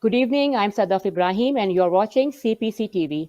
Good evening, I'm Sadaf Ibrahim and you're watching CPC TV.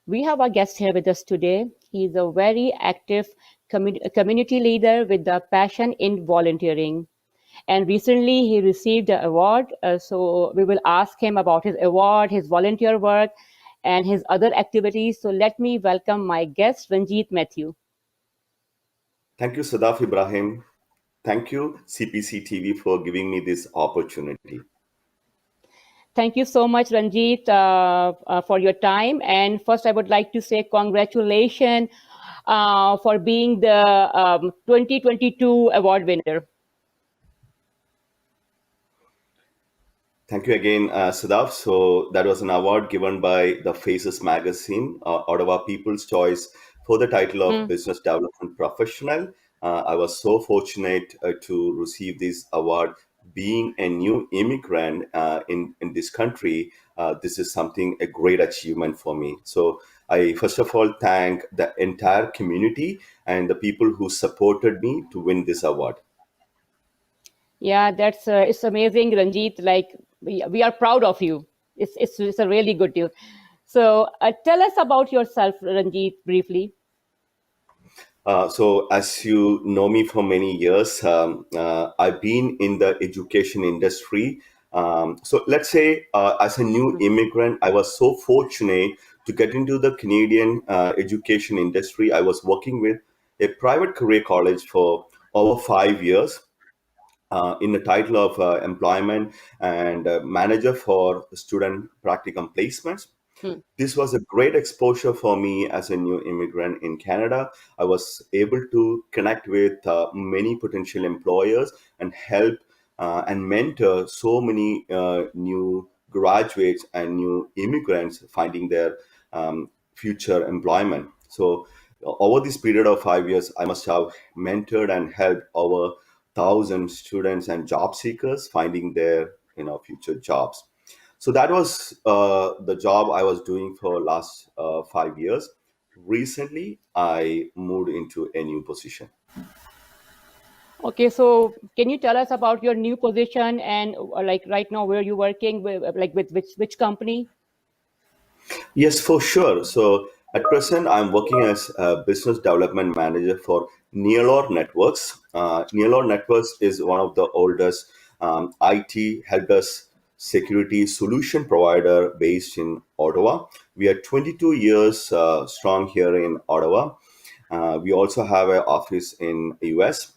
We have a guest here with us today. He's a very active community leader with a passion in volunteering. And recently he received an award. So we will ask him about his award, his volunteer work, and his other activities. So let me welcome my guest, Ranjith Mathew. Thank you, Sadaf Ibrahim. Thank you, CPC TV, for giving me this opportunity. Thank you so much, Ranjit, for your time. And first, I would like to say congratulations for being the 2022 award winner. Thank you again, Sadaf. So that was an award given by the Faces magazine, Ottawa People's Choice, for the title of Business Development Professional. I was so fortunate to receive this award. Being a new immigrant in this country, this is a great achievement for me. So I first of all thank the entire community and the people who supported me to win this award. Yeah, that's it's amazing, Ranjit. Like we are proud of you. It's a really good news. So tell us about yourself, Ranjit, briefly. So, as you know me for many years, I've been in the education industry. So, let's say, as a new immigrant, I was so fortunate to get into the Canadian education industry. I was working with a private career college for over 5 years in the title of employment and manager for student practicum placements. This was a great exposure for me as a new immigrant in Canada. I was able to connect with many potential employers and help and mentor so many new graduates and new immigrants finding their future employment. So, over this period of 5 years, I must have mentored and helped over 1,000 students and job seekers finding their future jobs. So that was the job I was doing for last 5 years. Recently, I moved into a new position. Okay, so can you tell us about your new position and like right now where you're working with, like with which company? Yes, for sure. So at present, I'm working as a business development manager for Neolor Networks. Neolor Networks is one of the oldest IT help desk security solution provider based in Ottawa. We are 22 years strong here in Ottawa. We also have an office in US.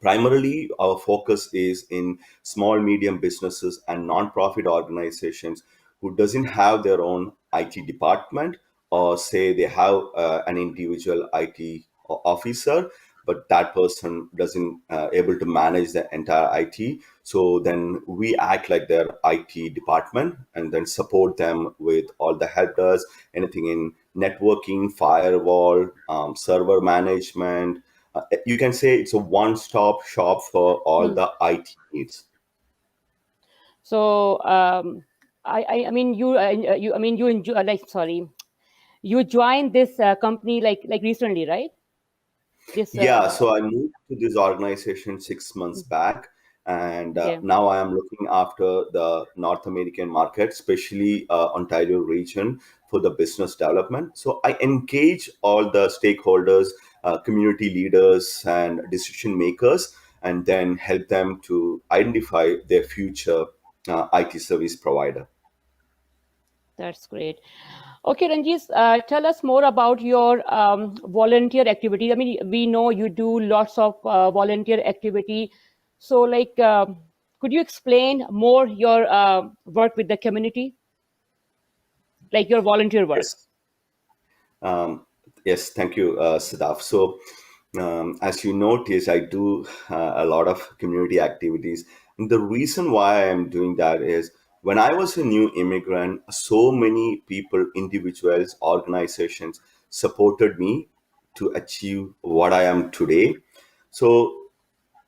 Primarily, our focus is in small, medium businesses and nonprofit organizations who doesn't have their own IT department, or say they have an individual IT officer, but that person doesn't able to manage the entire IT. So then we act like their IT department and then support them with all the help desk, anything in networking, firewall, server management. You can say it's a one-stop shop for all the IT needs. So I mean you I mean you enjoy like sorry you joined this company like recently, right? This Yeah, so I moved to this organization 6 months back, and okay. now I am looking after the North American market, especially Ontario region, for the business development. So I engage all the stakeholders, community leaders, and decision makers, and then help them to identify their future IT service provider. That's great. Okay, Ranjit, tell us more about your volunteer activity. I mean, we know you do lots of volunteer activity. So, like, could you explain more your work with the community, like your volunteer work? Yes. Um, yes, thank you, Sadaf. So, as you notice, I do a lot of community activities. And the reason why I'm doing that is when I was a new immigrant, so many people, individuals, organizations supported me to achieve what I am today. So,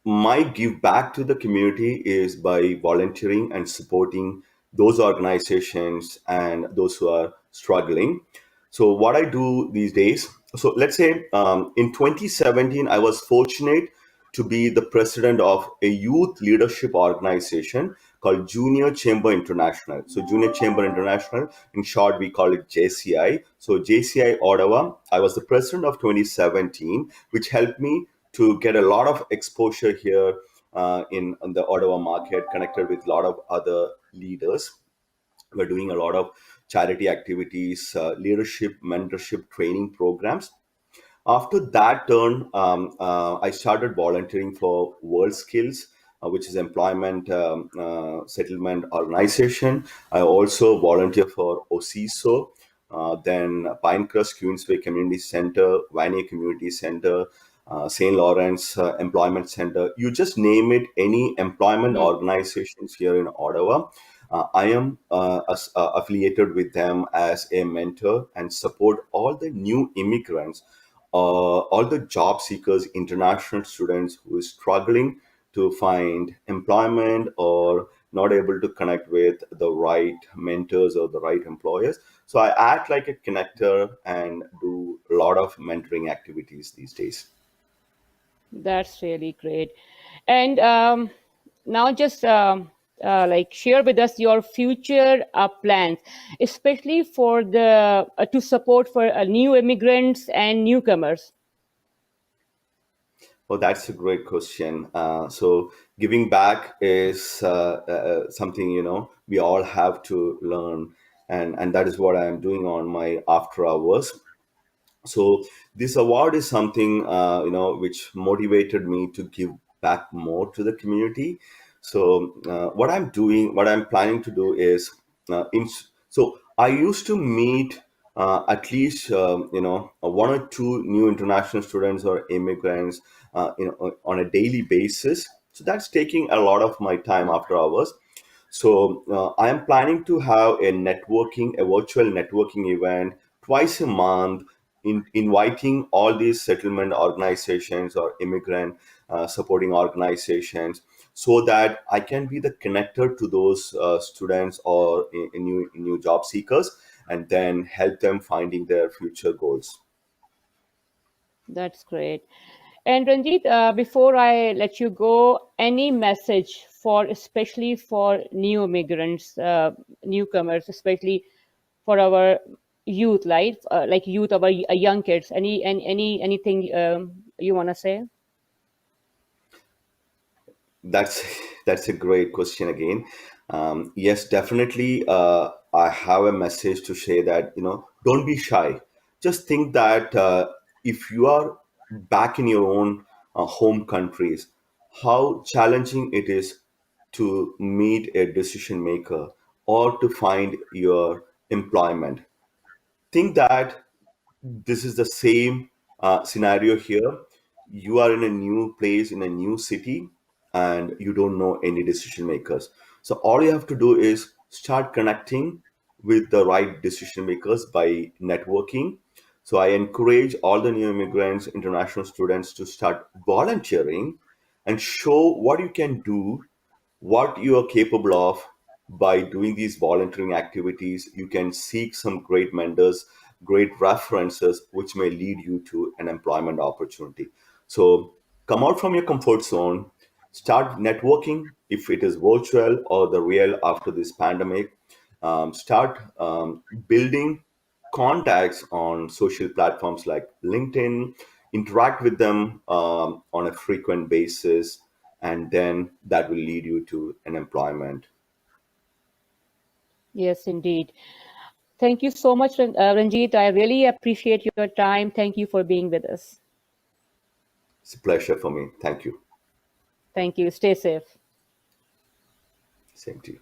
my give back to the community is by volunteering and supporting those organizations and those who are struggling. So what I do these days, so let's say in 2017 I was fortunate to be the president of a youth leadership organization called Junior Chamber International. So Junior Chamber International, in short, we call it JCI. So JCI Ottawa, I was the president of 2017, which helped me to get a lot of exposure here in the Ottawa market, connected with a lot of other leaders. We're doing a lot of charity activities, leadership, mentorship, training programs. After that turn, I started volunteering for World Skills, which is employment settlement organization. I also volunteer for OCISO, then Pinecrest Queensway Community Center, Vanier Community Center, St. Lawrence Employment Center. You just name it, any employment Mhm. organizations here in Ottawa. I am affiliated with them as a mentor and support all the new immigrants, all the job seekers, international students who is struggling to find employment or not able to connect with the right mentors or the right employers. So I act like a connector and do a lot of mentoring activities these days. That's really great. And now, just like share with us your future plans, especially for the to support for new immigrants and newcomers. Oh, that's a great question. So giving back is something, we all have to learn, and that is what I am doing on my after hours. So this award is something which motivated me to give back more to the community. So what I'm planning to do is, so I used to meet at least one or two new international students or immigrants on a daily basis. So that's taking a lot of my time after hours. So I am planning to have a virtual networking event twice a month, inviting all these settlement organizations or immigrant supporting organizations, so that I can be the connector to those students or new job seekers, and then help them finding their future goals. That's great. And Ranjit, before I let you go, any message for especially for new immigrants, newcomers, especially for our youth, like youth, our young kids. Anything you want to say? That's that's a great question again. Yes, definitely. I have a message to say that don't be shy. Just think that if you are back in your own home countries, how challenging it is to meet a decision maker or to find your employment. Think that this is the same scenario here. You are in a new place, in a new city, and you don't know any decision makers. So all you have to do is start connecting with the right decision makers by networking. So I encourage all the new immigrants, international students, to start volunteering and show what you can do, what you are capable of. By doing these volunteering activities, you can seek some great mentors, great references, which may lead you to an employment opportunity. So come out from your comfort zone, start networking, if it is virtual or the real after this pandemic. Start building contacts on social platforms like LinkedIn, interact with them on a frequent basis, and then that will lead you to an employment. Yes, indeed. Thank you so much, Ranjit. I really appreciate your time. Thank you for being with us. It's a pleasure for me. Thank you. Thank you. Stay safe. Same to you.